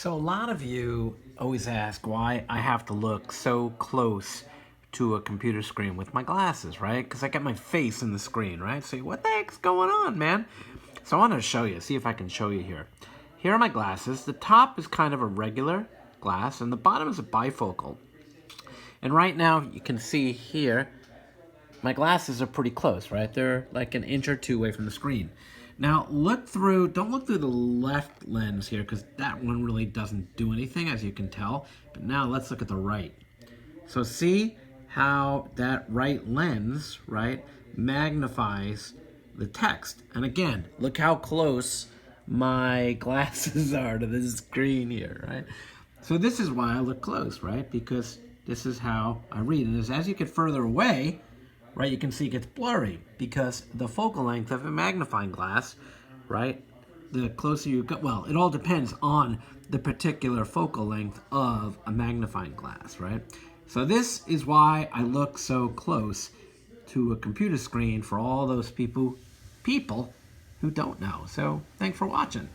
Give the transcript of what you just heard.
So a lot of you always ask why I have to look so close to a computer screen with my glasses, right? Because I get my face in the screen, right? So what the heck's going on, man? So I want to show you, see if I can show you here. Here are my glasses. The top is kind of a regular glass, and the bottom is a bifocal. And right now, you can see here, my glasses are pretty close, right? They're like an inch or two away from the screen. Now, don't look through the left lens here, because that one really doesn't do anything, as you can tell. But now let's look at the right. So see how that right lens, right, magnifies the text. And again, look how close my glasses are to the screen here, right? So this is why I look close, right? Because this is how I read. And as you get further away, right, you can see it gets blurry because the focal length of a magnifying glass, right, the closer you go, well, it all depends on the particular focal length of a magnifying glass, right? So this is why I look so close to a computer screen for all those people who don't know. So thanks for watching.